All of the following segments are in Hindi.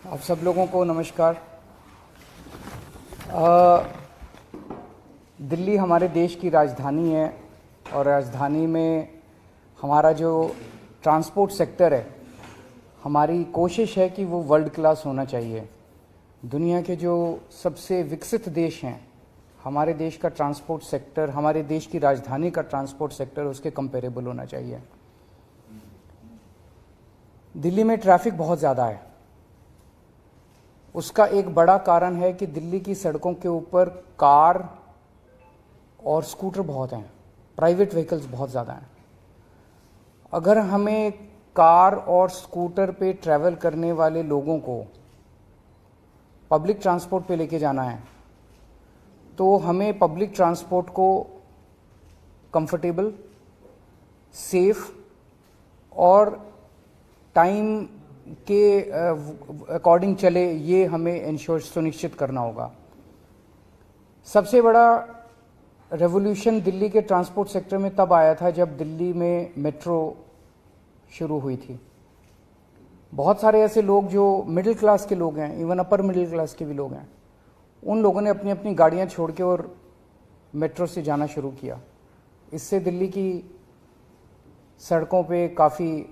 आप सब लोगों को नमस्कार। दिल्ली हमारे देश की राजधानी है और राजधानी में हमारा जो ट्रांसपोर्ट सेक्टर है, हमारी कोशिश है कि वो वर्ल्ड क्लास होना चाहिए। दुनिया के जो सबसे विकसित देश हैं, हमारे देश का ट्रांसपोर्ट सेक्टर, हमारे देश की राजधानी का ट्रांसपोर्ट सेक्टर उसके कंपेरेबल होना चाहिए। दिल्ली में ट्रैफिक बहुत ज़्यादा है। उसका एक बड़ा कारण है कि दिल्ली की सड़कों के ऊपर कार और स्कूटर बहुत हैं, प्राइवेट व्हीकल्स बहुत ज़्यादा हैं। अगर हमें कार और स्कूटर पे ट्रैवल करने वाले लोगों को पब्लिक ट्रांसपोर्ट पे लेके जाना है तो हमें पब्लिक ट्रांसपोर्ट को कंफर्टेबल, सेफ और टाइम के अकॉर्डिंग चले, ये हमें सुनिश्चित करना होगा। सबसे बड़ा रेवोल्यूशन दिल्ली के ट्रांसपोर्ट सेक्टर में तब आया था जब दिल्ली में मेट्रो शुरू हुई थी। बहुत सारे ऐसे लोग जो मिडिल क्लास के लोग हैं, इवन अपर मिडिल क्लास के भी लोग हैं, उन लोगों ने अपनी अपनी गाड़ियां छोड़ के और मेट्रो से जाना शुरू किया। इससे दिल्ली की सड़कों पे काफ़ी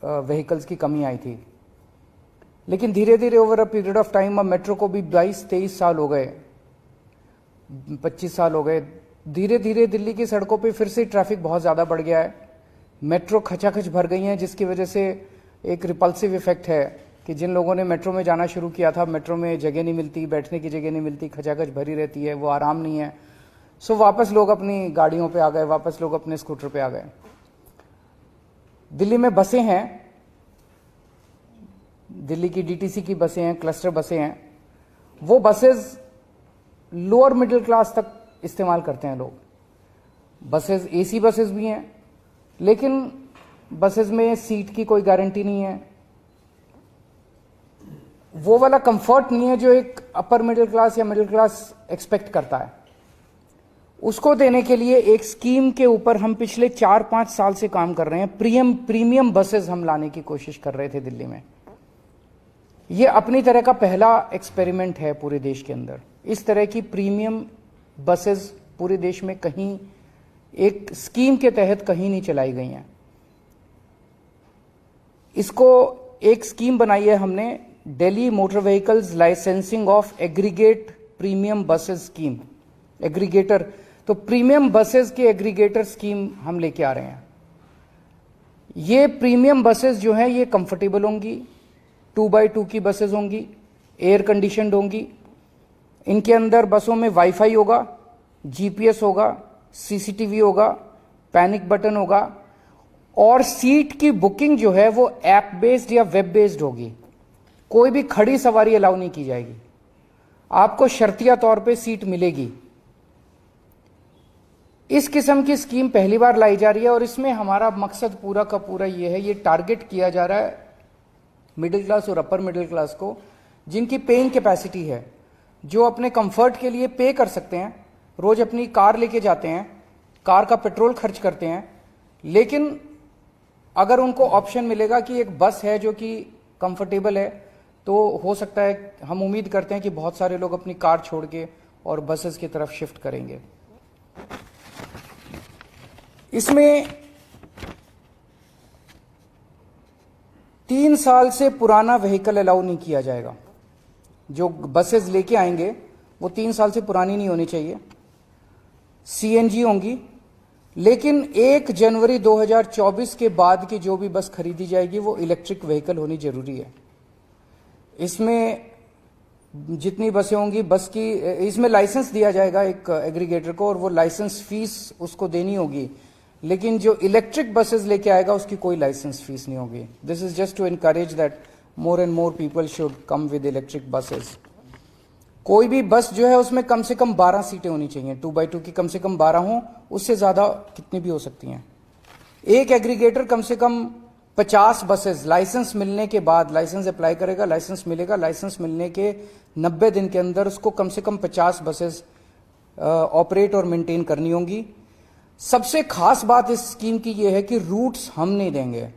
व्हीकल्स की कमी आई थी। लेकिन धीरे धीरे over a period of time, अब मेट्रो को भी 22-23 साल हो गए, 25 साल हो गए, धीरे धीरे दिल्ली की सड़कों पे फिर से ट्रैफिक बहुत ज़्यादा बढ़ गया है। मेट्रो खचाखच भर गई हैं, जिसकी वजह से एक रिपल्सिव इफेक्ट है कि जिन लोगों ने मेट्रो में जाना शुरू किया था, मेट्रो में जगह नहीं मिलती, बैठने की जगह नहीं मिलती, खचाखच भरी रहती है, वो आराम नहीं है। सो वापस लोग अपनी गाड़ियों पे आ गए, वापस लोग अपने स्कूटर पे आ गए। दिल्ली में बसें हैं, दिल्ली की डीटीसी की बसें हैं, क्लस्टर बसें हैं। वो बसेस लोअर मिडिल क्लास तक इस्तेमाल करते हैं लोग। बसेस एसी बसेस भी हैं, लेकिन बसेस में सीट की कोई गारंटी नहीं है। वो वाला कंफर्ट नहीं है जो एक अपर मिडिल क्लास या मिडिल क्लास एक्सपेक्ट करता है। उसको देने के लिए एक स्कीम के ऊपर हम पिछले 4-5 साल से काम कर रहे हैं। प्रीमियम बसेस हम लाने की कोशिश कर रहे थे दिल्ली में। ये अपनी तरह का पहला एक्सपेरिमेंट है पूरे देश के अंदर। इस तरह की प्रीमियम बसेस पूरे देश में कहीं एक स्कीम के तहत कहीं नहीं चलाई गई हैं। इसको एक स्कीम बनाई है हमने, Delhi motor vehicles licensing of aggregate premium buses scheme, aggregator. तो प्रीमियम बसेस के एग्रीगेटर स्कीम हम लेके आ रहे हैं। ये प्रीमियम बसेस जो हैं ये कंफर्टेबल होंगी, 2x2 की बसेस होंगी, एयर कंडीशनड होंगी। इनके अंदर बसों में वाईफाई होगा, जीपीएस होगा, सीसीटीवी होगा, पैनिक बटन होगा और सीट की बुकिंग जो है वो ऐप बेस्ड या वेब बेस्ड होगी। कोई भी खड़ी सवारी अलाउ नहीं की जाएगी, आपको शर्तिया तौर पे सीट मिलेगी। इस किस्म की स्कीम पहली बार लाई जा रही है और इसमें हमारा मकसद पूरा का पूरा ये है, ये टारगेट किया जा रहा है मिडिल क्लास और अपर मिडिल क्लास को, जिनकी पेइंग कैपेसिटी है, जो अपने कंफर्ट के लिए पे कर सकते हैं, रोज अपनी कार लेके जाते हैं, कार का पेट्रोल खर्च करते हैं। लेकिन अगर उनको ऑप्शन मिलेगा कि एक बस है जो कि कंफर्टेबल है, तो हो सकता है, हम उम्मीद करते हैं कि बहुत सारे लोग अपनी कार छोड़ के और बसेस की तरफ शिफ्ट करेंगे। इसमें 3 साल से पुराना व्हीकल अलाउ नहीं किया जाएगा। जो बसेस लेके आएंगे वो 3 साल से पुरानी नहीं होनी चाहिए, सीएनजी होंगी। लेकिन 1 जनवरी 2024 के बाद की जो भी बस खरीदी जाएगी वो इलेक्ट्रिक व्हीकल होनी जरूरी है। इसमें जितनी बसें होंगी, बस की इसमें लाइसेंस दिया जाएगा एक एग्रीगेटर को और वो लाइसेंस फीस उसको देनी होगी। लेकिन जो इलेक्ट्रिक बसेस लेके आएगा उसकी कोई लाइसेंस फीस नहीं होगी। This is just to encourage that more and more people should come with electric buses. कोई भी बस जो है उसमें कम से कम 12 सीटें होनी चाहिए, 2x2 की कम से कम 12 हों, उससे ज्यादा कितनी भी हो सकती हैं। एक एग्रीगेटर कम से कम 50 बसेस लाइसेंस मिलने के बाद, लाइसेंस अप्लाई करेगा, लाइसेंस मिलेगा, लाइसेंस मिलने के 90 दिन के अंदर उसको कम से कम 50 बसेस ऑपरेट और मेंटेन करनी होंगी। सबसे खास बात इस स्कीम की यह है कि रूट्स हम नहीं देंगे,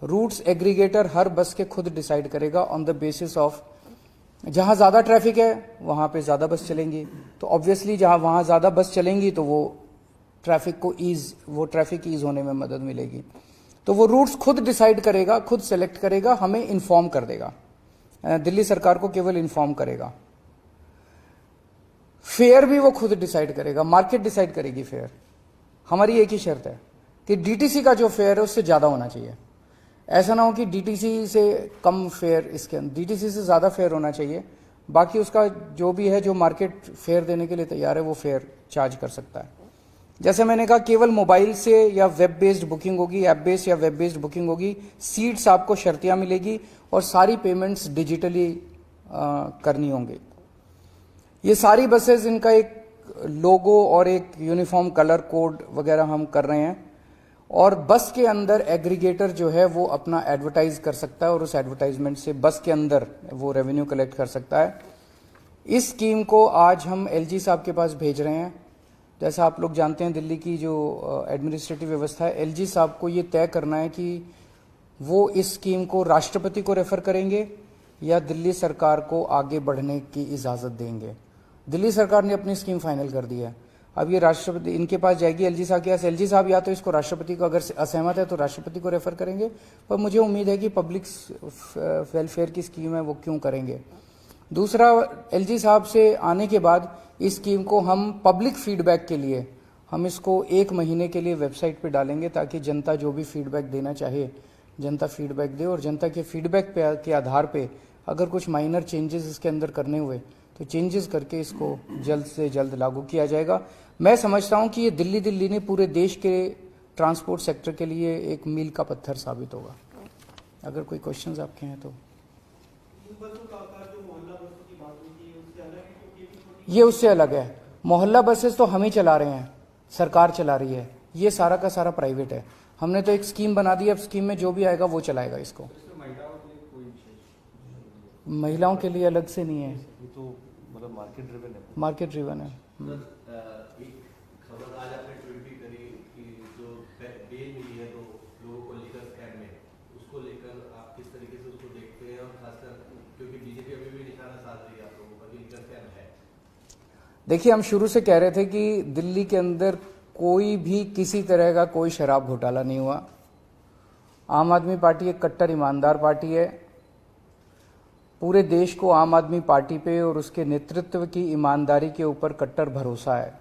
रूट्स एग्रीगेटर हर बस के खुद डिसाइड करेगा ऑन द बेसिस ऑफ जहां ज्यादा ट्रैफिक है वहां पे ज्यादा बस चलेंगी, तो ऑब्वियसली जहां वहां ज्यादा बस चलेंगी तो वो ट्रैफिक ईज होने में मदद मिलेगी। तो वो रूट्स खुद डिसाइड करेगा, खुद सेलेक्ट करेगा, हमें इन्फॉर्म कर देगा, दिल्ली सरकार को केवल इन्फॉर्म करेगा। फेयर भी वो खुद डिसाइड करेगा, मार्केट डिसाइड करेगी फेयर। हमारी एक ही शर्त है कि डीटीसी का जो फेयर है उससे ज्यादा होना चाहिए। ऐसा ना हो कि डीटीसी से कम फेयर, इसके अंदर डीटीसी से ज्यादा फेयर होना चाहिए। बाकी उसका जो भी है, जो मार्केट फेयर देने के लिए तैयार है वो फेयर चार्ज कर सकता है। जैसे मैंने कहा, केवल मोबाइल से या वेब बेस्ड बुकिंग होगी, ऐप बेस्ड या वेब बेस्ड बुकिंग होगी, सीट्स आपको शर्तियां मिलेगी और सारी पेमेंट्स डिजिटली करनी होंगी। ये सारी बसेस, इनका एक लोगो और एक यूनिफॉर्म कलर कोड वगैरह हम कर रहे हैं, और बस के अंदर एग्रीगेटर जो है वो अपना एडवर्टाइज कर सकता है और उस एडवर्टाइजमेंट से बस के अंदर वो रेवेन्यू कलेक्ट कर सकता है। इस स्कीम को आज हम एलजी साहब के पास भेज रहे हैं। जैसा आप लोग जानते हैं, दिल्ली की जो एडमिनिस्ट्रेटिव व्यवस्था है, एलजी साहब को ये तय करना है कि वो इस स्कीम को राष्ट्रपति को रेफर करेंगे या दिल्ली सरकार को आगे बढ़ने की इजाजत देंगे। दिल्ली सरकार ने अपनी स्कीम फाइनल कर दी है, अब ये राष्ट्रपति इनके पास जाएगी, एलजी साहब के पास। एलजी साहब या तो इसको राष्ट्रपति को, अगर असहमत है तो राष्ट्रपति को रेफर करेंगे, पर मुझे उम्मीद है कि पब्लिक वेलफेयर की स्कीम है वो क्यों करेंगे। दूसरा, एलजी साहब से आने के बाद इस स्कीम को हम पब्लिक फीडबैक के लिए हम इसको 1 महीने के लिए वेबसाइट पे डालेंगे, ताकि जनता जो भी फीडबैक देना चाहे जनता फीडबैक दे, और जनता के फीडबैक के आधार पे अगर कुछ माइनर चेंजेस इसके अंदर करने हुए तो चेंजेस करके इसको जल्द से जल्द लागू किया जाएगा। मैं समझता हूं कि ये दिल्ली ने पूरे देश के ट्रांसपोर्ट सेक्टर के लिए एक मील का पत्थर साबित होगा। अगर कोई क्वेश्चंस आपके हैं तो। ये उससे अलग है। मोहल्ला बसेस तो हम ही चला रहे हैं, सरकार चला रही है, ये सारा का सारा प्राइवेट है। हमने तो एक स्कीम बना दी, अब स्कीम में जो भी आएगा वो चलाएगा इसको। महिलाओं के लिए अलग से नहीं है, तो मतलब मार्केट ड्रिवन है। एक खबर आज आपने ट्वीट भी करी कि जो बेल मिली है तो लोगों को लिकर स्कैम में, उसको लेकर आप किस तरीके से उसको देखते हैं, और खासकर क्योंकि बीजेपी अभी भी निशाना साध रही है आप लोगों पर, लिकर स्कैम है। देखिए, हम शुरू से कह रहे थे कि दिल्ली के अंदर कोई भी किसी तरह का कोई शराब घोटाला नहीं हुआ। आम आदमी पार्टी एक कट्टर ईमानदार पार्टी है। पूरे देश को आम आदमी पार्टी पे और उसके नेतृत्व की ईमानदारी के ऊपर कट्टर भरोसा है।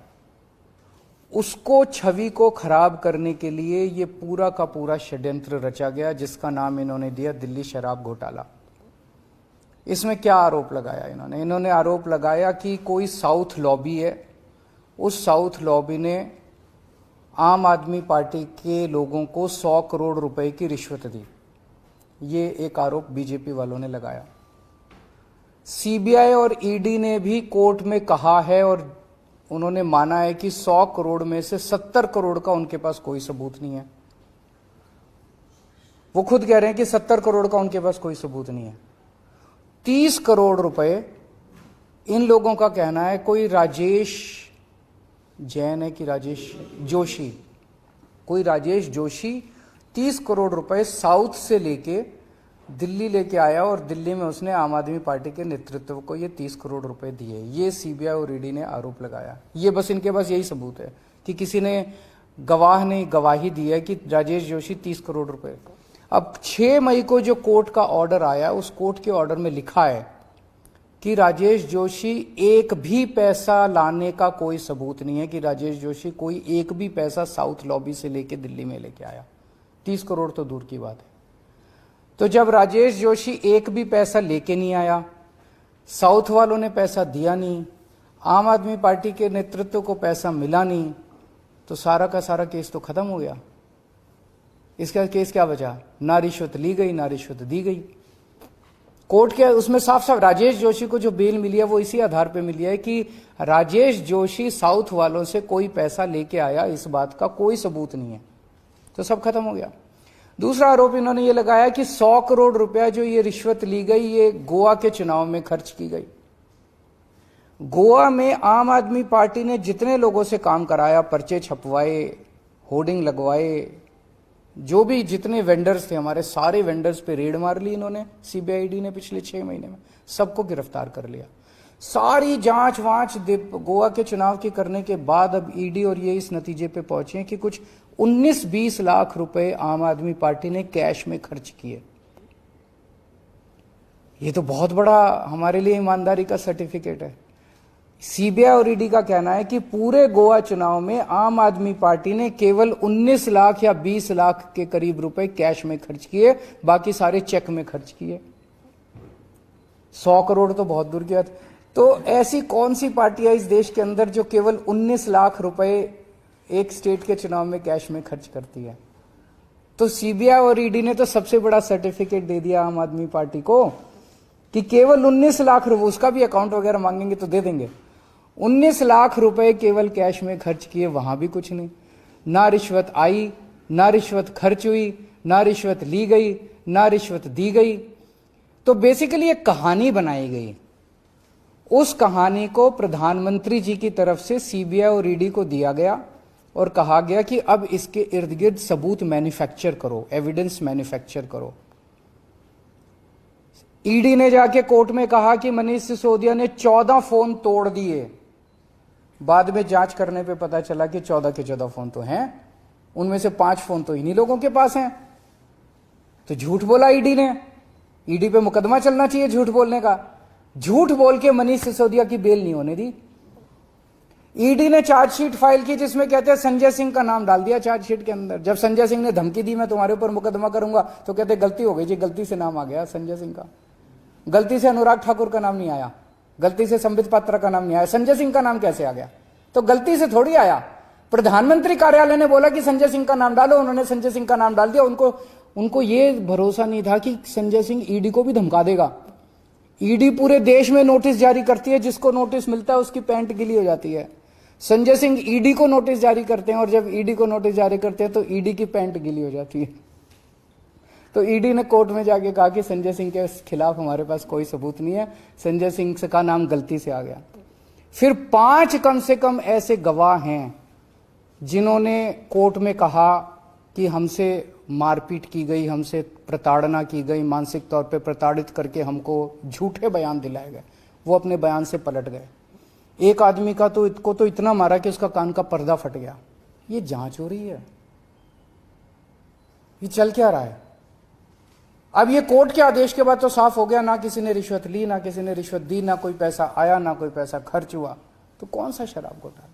उसको, छवि को खराब करने के लिए ये पूरा का पूरा षड्यंत्र रचा गया, जिसका नाम इन्होंने दिया दिल्ली शराब घोटाला। इसमें क्या आरोप लगाया इन्होंने आरोप लगाया कि कोई साउथ लॉबी है, उस साउथ लॉबी ने आम आदमी पार्टी के लोगों को 100 करोड़ रुपए की रिश्वत दी। ये एक आरोप बीजेपी वालों ने लगाया। सीबीआई और ईडी ने भी कोर्ट में कहा है और उन्होंने माना है कि 100 करोड़ में से 70 करोड़ का उनके पास कोई सबूत नहीं है। वो खुद कह रहे हैं कि 70 करोड़ का उनके पास कोई सबूत नहीं है। 30 करोड़ रुपए इन लोगों का कहना है, कोई राजेश जैन है कि राजेश जोशी, कोई राजेश जोशी 30 करोड़ रुपए साउथ से लेके दिल्ली लेके आया और दिल्ली में उसने आम आदमी पार्टी के नेतृत्व को ये 30 करोड़ रुपए दिए। ये सीबीआई और ईडी ने आरोप लगाया। ये बस इनके पास यही सबूत है कि किसी ने, गवाह ने गवाही दी है कि राजेश जोशी 30 करोड़ रुपए। अब 6 मई को जो कोर्ट का ऑर्डर आया, उस कोर्ट के ऑर्डर में लिखा है कि राजेश जोशी एक भी पैसा लाने का कोई सबूत नहीं है, कि राजेश जोशी कोई एक भी पैसा साउथ लॉबी से लेके दिल्ली में लेके आया। 30 करोड़ तो दूर की बात है। तो जब राजेश जोशी एक भी पैसा लेके नहीं आया, साउथ वालों ने पैसा दिया नहीं, आम आदमी पार्टी के नेतृत्व को पैसा मिला नहीं, तो सारा का सारा केस तो खत्म हो गया। इसका केस क्या बचा? ना रिश्वत ली गई, ना रिश्वत दी गई। कोर्ट के उसमें साफ साफ राजेश जोशी को जो बेल मिली है वो इसी आधार पे मिली है कि राजेश जोशी साउथ वालों से कोई पैसा लेके आया, इस बात का कोई सबूत नहीं है। तो सब खत्म हो गया। दूसरा आरोप इन्होंने ये लगाया कि 100 करोड़ रुपया जो ये रिश्वत ली गई, ये गोवा के चुनाव में खर्च की गई। गोवा में आम आदमी पार्टी ने जितने लोगों से काम कराया, पर्चे छपवाए, होर्डिंग लगवाए, जो भी जितने वेंडर्स थे हमारे, सारे वेंडर्स पे रेड मार ली इन्होंने, सीबीआईडी ने पिछले 6 महीने में सबको गिरफ्तार कर लिया। सारी जांच वांच गोवा के चुनाव की करने के बाद अब ईडी और ये इस नतीजे पे पहुंचे हैं कि कुछ 19-20 लाख रुपए आम आदमी पार्टी ने कैश में खर्च किए। ये तो बहुत बड़ा हमारे लिए ईमानदारी का सर्टिफिकेट है। सीबीआई और ईडी का कहना है कि पूरे गोवा चुनाव में आम आदमी पार्टी ने केवल 19 लाख या 20 लाख के करीब रुपए कैश में खर्च किए, बाकी सारे चेक में खर्च किए। 100 करोड़ तो बहुत दूर की बात। तो ऐसी कौन सी पार्टी है इस देश के अंदर जो केवल 19 लाख रुपए एक स्टेट के चुनाव में कैश में खर्च करती है? तो सीबीआई और ईडी ने तो सबसे बड़ा सर्टिफिकेट दे दिया आम आदमी पार्टी को कि केवल 19 लाख रुपए, उसका भी अकाउंट वगैरह मांगेंगे तो दे देंगे, 19 लाख रुपए केवल कैश में खर्च किए, वहां भी कुछ नहीं। ना रिश्वत आई, ना रिश्वत खर्च हुई, ना रिश्वत ली गई, ना रिश्वत दी गई। तो बेसिकली एक कहानी बनाई गई। उस कहानी को प्रधानमंत्री जी की तरफ से सीबीआई और ईडी को दिया गया और कहा गया कि अब इसके इर्द गिर्द सबूत मैन्युफैक्चर करो, एविडेंस मैन्युफैक्चर करो। ईडी ने जाके कोर्ट में कहा कि मनीष सिसोदिया ने 14 फोन तोड़ दिए। बाद में जांच करने पे पता चला कि 14 के 14 फोन तो हैं, उनमें से 5 फोन तो इन्हीं लोगों के पास हैं। तो झूठ बोला ईडी ने। ईडी पे मुकदमा चलना चाहिए झूठ बोलने का। झूठ बोल के मनीष सिसोदिया की बेल नहीं होने दी। ईडी ने चार्जशीट फाइल की जिसमें कहते हैं संजय सिंह का नाम डाल दिया चार्जशीट के अंदर। जब संजय सिंह ने धमकी दी मैं तुम्हारे ऊपर मुकदमा करूंगा, तो कहते गलती हो गई जी, गलती से नाम आ गया संजय सिंह का, गलती से अनुराग ठाकुर का नाम नहीं आया, गलती से संबित पात्रा का नाम नहीं आया, संजय सिंह का नाम कैसे आ गया? तो गलती से थोड़ी आया। प्रधानमंत्री कार्यालय ने बोला कि संजय सिंह का नाम डालो, उन्होंने संजय सिंह का नाम डाल दिया। उनको ये भरोसा नहीं था कि संजय सिंह ईडी को भी धमका देगा। ईडी पूरे देश में नोटिस जारी करती है, जिसको नोटिस मिलता है उसकी पैंट गिली हो जाती है। संजय सिंह ईडी को नोटिस जारी करते हैं और जब ईडी को नोटिस जारी करते हैं तो ईडी की पैंट गिली हो जाती है। तो ईडी ने कोर्ट में जाके कहा कि संजय सिंह के खिलाफ हमारे पास कोई सबूत नहीं है, संजय सिंह का नाम गलती से आ गया। फिर 5 कम से कम ऐसे गवाह हैं जिन्होंने कोर्ट में कहा कि हमसे मारपीट की गई, हमसे प्रताड़ना की गई, मानसिक तौर पे प्रताड़ित करके हमको झूठे बयान दिलाए गए। वो अपने बयान से पलट गए। एक आदमी का तो इतना मारा कि उसका कान का पर्दा फट गया। ये जांच हो रही है, ये चल क्या रहा है? अब ये कोर्ट के आदेश के बाद तो साफ हो गया, ना किसी ने रिश्वत ली, ना किसी ने रिश्वत दी, ना कोई पैसा आया, ना कोई पैसा खर्च हुआ। तो कौन सा शराब घोटाला?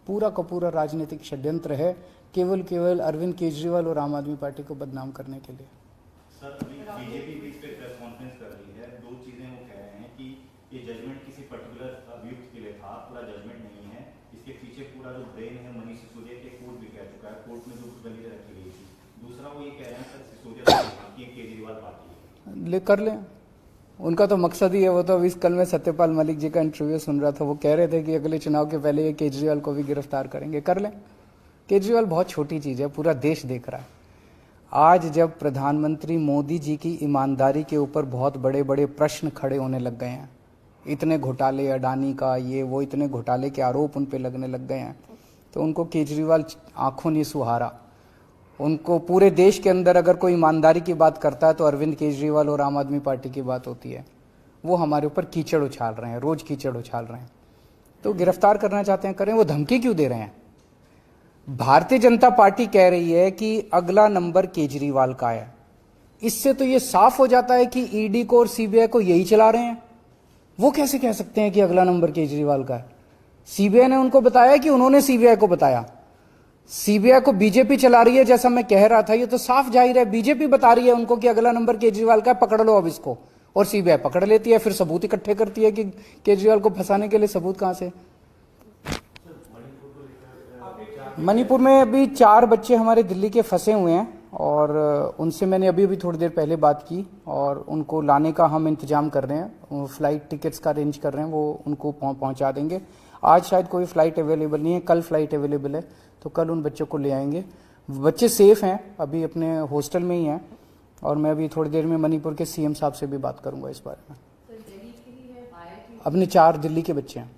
पूरा का पूरा राजनीतिक षड्यंत्र है, केवल अरविंद केजरीवाल और आम आदमी पार्टी को बदनाम करने के लिए। सर, बीजेपी भी इस पे प्रेस कॉन्फ्रेंस कर रही है। 2 चीजें वो कह रहे हैं कि ये जजमेंट किसी पर्टिकुलर अभियुक्त के लिए था, पूरा जजमेंट नहीं है। इसके पीछे पूरा जो ब्रेन है मनीष सिसोदिया के, कोर्ट भी कह चुका है, कोर्ट में जो दलीलें रखी गई थी। दूसरा वो ये कह रहे हैं सर सिसोदिया की केजरीवाल पार्टी है। कर लें, उनका तो मकसद ही है। वो तो अभी कल में सत्यपाल मलिक जी का इंटरव्यू सुन रहा था, वो कह रहे थे कि अगले चुनाव के पहले ये केजरीवाल को भी गिरफ्तार करेंगे। कर लें, केजरीवाल बहुत छोटी चीज है, पूरा देश देख रहा है। आज जब प्रधानमंत्री मोदी जी की ईमानदारी के ऊपर बहुत बड़े बड़े प्रश्न खड़े होने लग गए हैं, इतने घोटाले अडानी का ये वो, इतने घोटाले के आरोप उन पे लगने लग गए हैं, तो उनको केजरीवाल आंखों नहीं सुहारा। उनको पूरे देश के अंदर अगर कोई ईमानदारी की बात करता है तो अरविंद केजरीवाल और आम आदमी पार्टी की बात होती है। वो हमारे ऊपर कीचड़ उछाल रहे हैं, रोज कीचड़ उछाल रहे हैं। तो गिरफ्तार करना चाहते हैं, करें। वो धमकी क्यों दे रहे हैं? भारतीय जनता पार्टी कह रही है कि अगला नंबर केजरीवाल का है। इससे तो ये साफ हो जाता है कि ईडी को और सीबीआई को यही चला रहे हैं। वो कैसे कह सकते हैं कि अगला नंबर केजरीवाल का है? सीबीआई ने उनको बताया कि उन्होंने सीबीआई को बताया। सीबीआई को बीजेपी चला रही है, जैसा मैं कह रहा था। ये तो साफ जाहिर है, बीजेपी बता रही है उनको कि अगला नंबर केजरीवाल का है, पकड़ लो अब इसको। और सीबीआई पकड़ लेती है, फिर सबूत इकट्ठे करती है कि केजरीवाल को फंसाने के लिए सबूत कहां से। मणिपुर में अभी 4 बच्चे हमारे दिल्ली के फंसे हुए हैं और उनसे मैंने अभी थोड़ी देर पहले बात की और उनको लाने का हम इंतजाम कर रहे हैं। फ्लाइट टिकट्स का अरेंज कर रहे हैं, वो उनको पहुंचा देंगे। आज शायद कोई फ्लाइट अवेलेबल नहीं है, कल फ्लाइट अवेलेबल है, तो कल उन बच्चों को ले आएंगे। बच्चे सेफ हैं, अभी अपने हॉस्टल में ही हैं और मैं अभी थोड़ी देर में मणिपुर के सीएम साहब से भी बात करूंगा इस बारे में। अपने 4 दिल्ली के बच्चे हैं।